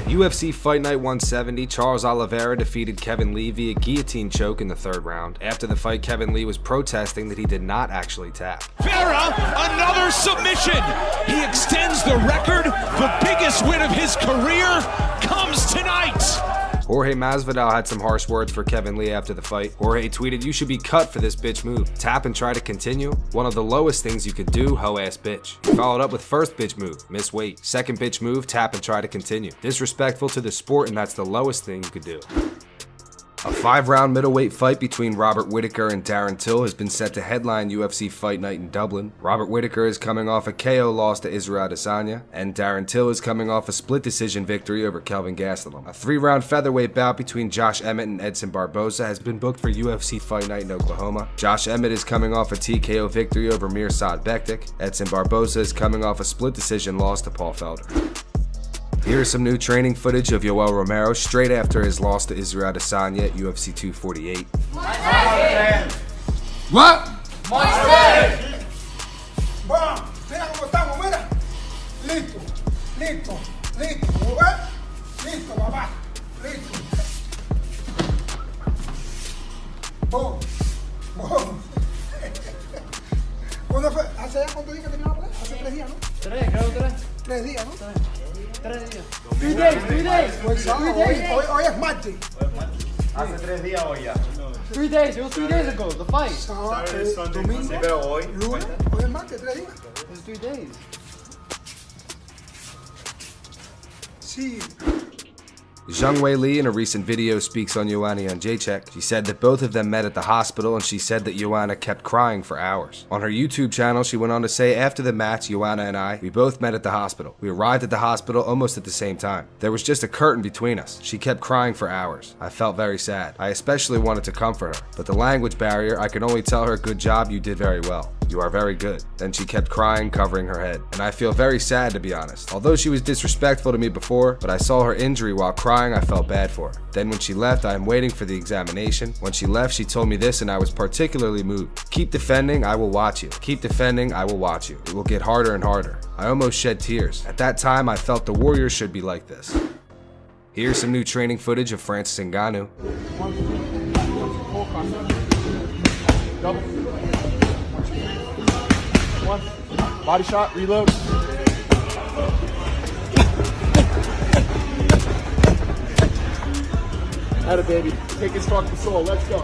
UFC Fight Night 170, Charles Oliveira defeated Kevin Lee via guillotine choke in the third round. After the fight, Kevin Lee was protesting that he did not actually tap. Vera, another submission. He extends the record. The biggest win of his career comes tonight. Jorge Masvidal had some harsh words for Kevin Lee after the fight. Jorge tweeted, "You should be cut for this bitch move. Tap and try to continue? One of the lowest things you could do, hoe-ass bitch." He followed up with first bitch move, miss weight. Second bitch move, tap and try to continue. Disrespectful to the sport, and that's the lowest thing you could do. A 5-round middleweight fight between Robert Whittaker and Darren Till has been set to headline UFC Fight Night in Dublin. Robert Whittaker is coming off a KO loss to Israel Adesanya, and Darren Till is coming off a split decision victory over Kelvin Gastelum. A 3-round featherweight bout between Josh Emmett and Edson Barboza has been booked for UFC Fight Night in Oklahoma. Josh Emmett is coming off a TKO victory over Mirsad Bektik. Edson Barboza is coming off a split decision loss to Paul Felder. Here is some new training footage of Yoel Romero straight after his loss to Israel Adesanya at UFC 248. What? Mira cómo estamos, mira. Listo, listo, listo. ¿Ves? Listo, papá. Listo. Boom. Boom. ¿Cuándo fue? ¿Hace ya cuánto días que terminó la pelea? Hace 3 días, ¿no? 3 días, ¿no? 3 días. 3 days. Hoy es martes. Hace 3 días hoy ya. 3 days. It was 3 days ago. The fight. Domingo. Sí, pero hoy. Lunes. Hoy es martes, 3 días. It's 3 days. Sí. Zhang Weili in a recent video speaks on Joanna Jędrzejczyk. She said that both of them met at the hospital, and she said that Joanna kept crying for hours. On her YouTube channel, she went on to say, "After the match, Joanna and I, we both met at the hospital. We arrived at the hospital almost at the same time. There was just a curtain between us. She kept crying for hours. I felt very sad. I especially wanted to comfort her. But the language barrier, I could only tell her, good job, you did very well. You are very good." Then she kept crying, covering her head. And I feel very sad, to be honest. Although she was disrespectful to me before, but I saw her injury while crying, I felt bad for her. Then when she left, I am waiting for the examination. When she left, she told me this, and I was particularly moved. "Keep defending, I will watch you. Keep defending, I will watch you. It will get harder and harder." I almost shed tears. At that time, I felt the warrior should be like this. Here's some new training footage of Francis Ngannou. Double. 1. Body shot, reload. Atta baby. Take his fucking soul. Let's go.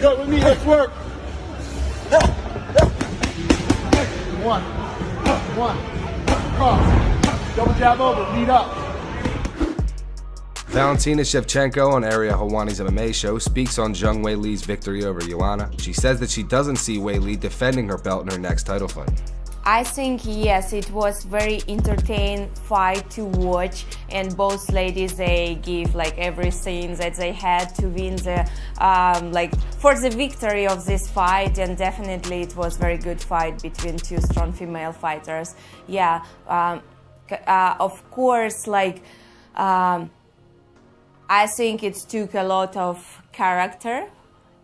Good with me. Let's work. 1. Cross. Double jab over. Lead up. Valentina Shevchenko on Ariel Helwani's MMA show speaks on Zhang Weili's victory over Joanna. She says that she doesn't see Weili defending her belt in her next title fight. I think, yes, it was very entertaining fight to watch, and both ladies, they give like everything that they had to win the for the victory of this fight, and definitely it was very good fight between two strong female fighters. Yeah, of course, I think it took a lot of character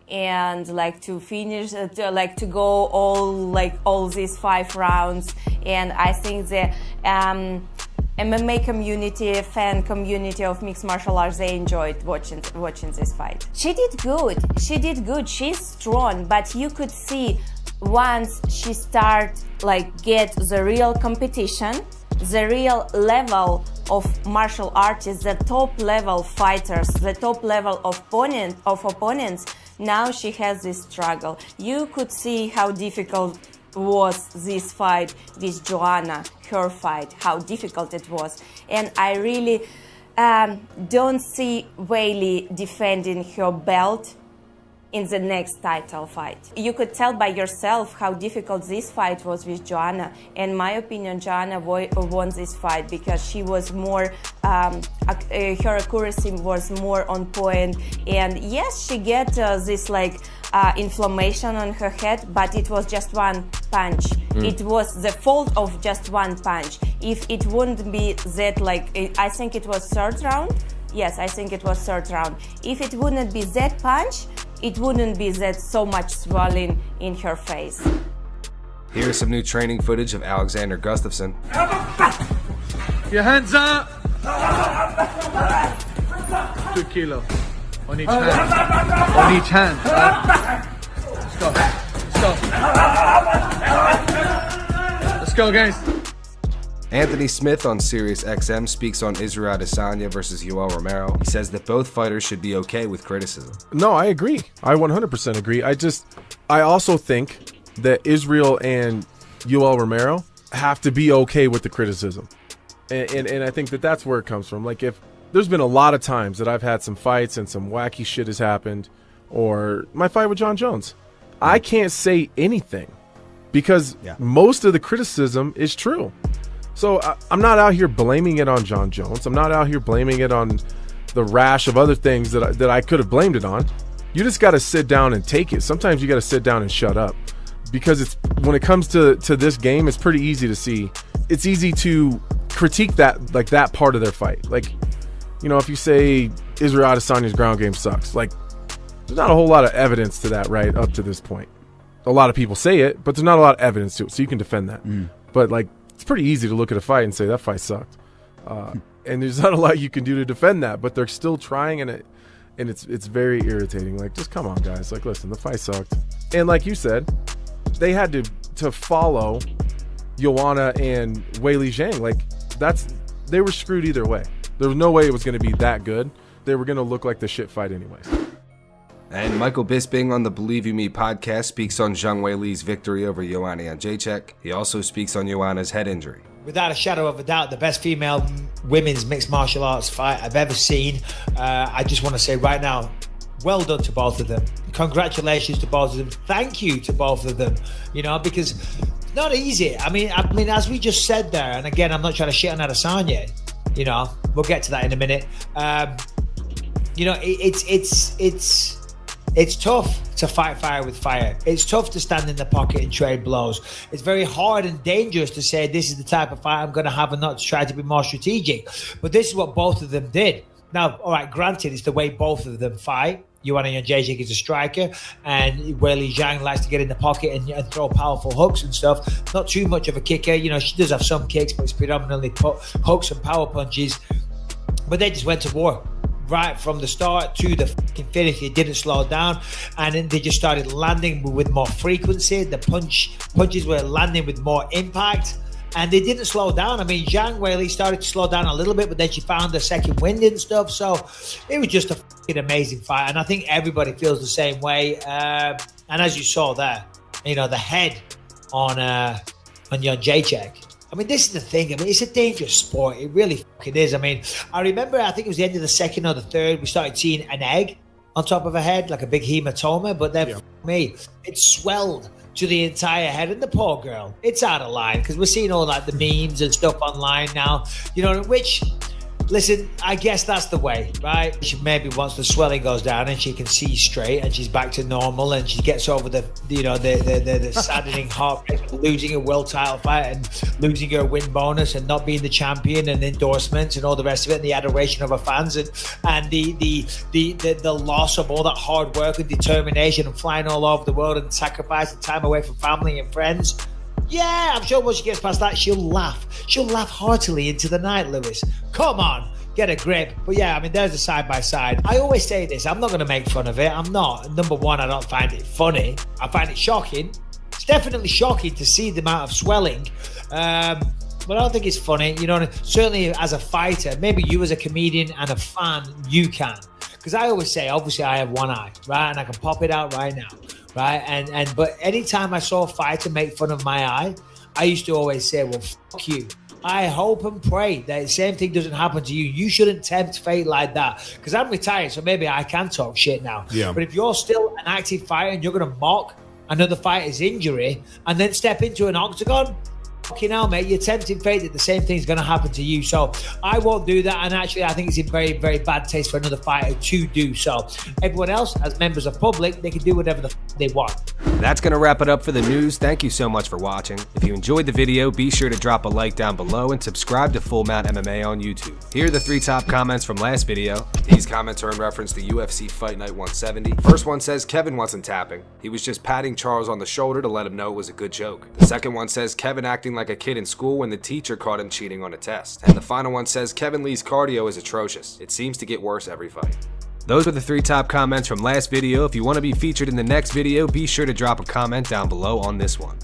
and to finish, to go all these 5 rounds. And I think the MMA community, fan community of mixed martial arts, they enjoyed watching this fight. She did good. She's strong, but you could see once she get the real competition, the real level of martial artists, the top level fighters, the top level of opponents, now she has this struggle. You could see how difficult was this fight with Joanna, her fight, how difficult it was. And I really don't see Weili defending her belt in the next title fight. You could tell by yourself how difficult this fight was with Joanna. In my opinion, Joanna won this fight because she was more, her accuracy was more on point. And yes, she get this inflammation on her head, but it was just one punch. It was the fault of just one punch. If it wouldn't be that, I think it was 3rd round. Yes, I think it was 3rd round. If it wouldn't be that punch, it wouldn't be that so much swelling in her face. Here's some new training footage of Alexander Gustafsson. Your hands up. 2 kilo on each hand. On each hand. Let's go. Let's go, guys. Anthony Smith on Sirius XM speaks on Israel Adesanya versus Yoel Romero. He says that both fighters should be okay with criticism. No, I agree. I 100% agree. I also think that Israel and Yoel Romero have to be okay with the criticism. And I think that that's where it comes from. Like, if there's been a lot of times that I've had some fights and some wacky shit has happened, or my fight with John Jones, I can't say anything because most of the criticism is true. So I'm not out here blaming it on John Jones. I'm not out here blaming it on the rash of other things that I could have blamed it on. You just got to sit down and take it. Sometimes you got to sit down and shut up, because it's, when it comes to this game, it's pretty easy to see. It's easy to critique that, like, that part of their fight. Like, you know, if you say Israel Adesanya's ground game sucks, like, there's not a whole lot of evidence to that right up to this point. A lot of people say it, but there's not a lot of evidence to it, so you can defend that. But, like, it's pretty easy to look at a fight and say that fight sucked, and there's not a lot you can do to defend that. But they're still trying, and it's very irritating. Like, just come on, guys. Like, listen, the fight sucked, and like you said, they had to follow Joanna and Weili Zhang. Like, they were screwed either way. There was no way it was going to be that good. They were going to look like the shit fight anyways. And Michael Bisping on the Believe You Me podcast speaks on Zhang Weili's victory over Joanna Jędrzejczyk. He also speaks on Joanna's head injury. Without a shadow of a doubt, the best female women's mixed martial arts fight I've ever seen. I just want to say right now, well done to both of them. Congratulations to both of them. Thank you to both of them. You know, because it's not easy. I mean, as we just said there, and again, I'm not trying to shit on Adesanya. You know, we'll get to that in a minute. You know, it's tough to fight fire with fire. It's tough to stand in the pocket and trade blows. It's very hard and dangerous to say this is the type of fight I'm going to have and not to try to be more strategic. But this is what both of them did. Now, all right, granted, it's the way both of them fight. Joanna Jędrzejczyk is a striker, and Weili Zhang likes to get in the pocket and throw powerful hooks and stuff. Not too much of a kicker. You know, she does have some kicks, but it's predominantly hooks and power punches. But they just went to war. Right from the start to the fucking finish, it didn't slow down, and then they just started landing with more frequency. The punches were landing with more impact, and they didn't slow down. I mean, Zhang Weili started to slow down a little bit, but then she found the second wind and stuff. So it was just a fucking amazing fight, and I think everybody feels the same way. And as you saw there, you know, the head on Jędrzejczyk. I mean, this is the thing. I mean, it's a dangerous sport. It really fucking is. I mean, I remember, I think it was the end of the second or the third, we started seeing an egg on top of her head, like a big hematoma. But then, for me, it swelled to the entire head. And the poor girl, it's out of line, because we're seeing all like the memes and stuff online now, you know, which, listen, I guess that's the way, right? She maybe once the swelling goes down and she can see straight and she's back to normal and she gets over the saddening heartbreak of losing a world title fight and losing her win bonus and not being the champion and endorsements and all the rest of it, and the adoration of her fans and the loss of all that hard work and determination and flying all over the world and sacrificing time away from family and friends. Yeah, I'm sure once she gets past that, she'll laugh. She'll laugh heartily into the night, Lewis. Come on, get a grip. But yeah, I mean, there's a side-by-side. I always say this, I'm not going to make fun of it. I'm not. Number one, I don't find it funny. I find it shocking. It's definitely shocking to see the amount of swelling. But I don't think it's funny. You know, certainly as a fighter, maybe you as a comedian and a fan, you can. Because I always say, obviously, I have one eye, right? And I can pop it out right now. Right, but anytime I saw a fighter make fun of my eye, I used to always say, well, fuck you. I hope and pray that the same thing doesn't happen to you. You shouldn't tempt fate like that. Because I'm retired, so maybe I can talk shit now. Yeah. But if you're still an active fighter and you're going to mock another fighter's injury and then step into an octagon, fucking hell, mate, you're tempting fate that the same thing's going to happen to you. So I won't do that. And actually, I think it's in very, very bad taste for another fighter to do so. Everyone else, as members of public, they can do whatever the they want. That's going to wrap it up for the news. Thank you so much for watching. If you enjoyed the video, be sure to drop a like down below and subscribe to Full Mount MMA on YouTube. Here are the 3 top comments from last video. These comments are in reference to UFC Fight Night 170. First one says Kevin wasn't tapping. He was just patting Charles on the shoulder to let him know it was a good joke. The second one says Kevin acting like a kid in school when the teacher caught him cheating on a test. And the final one says Kevin Lee's cardio is atrocious. It seems to get worse every fight. Those were the 3 top comments from last video. If you want to be featured in the next video, be sure to drop a comment down below on this one.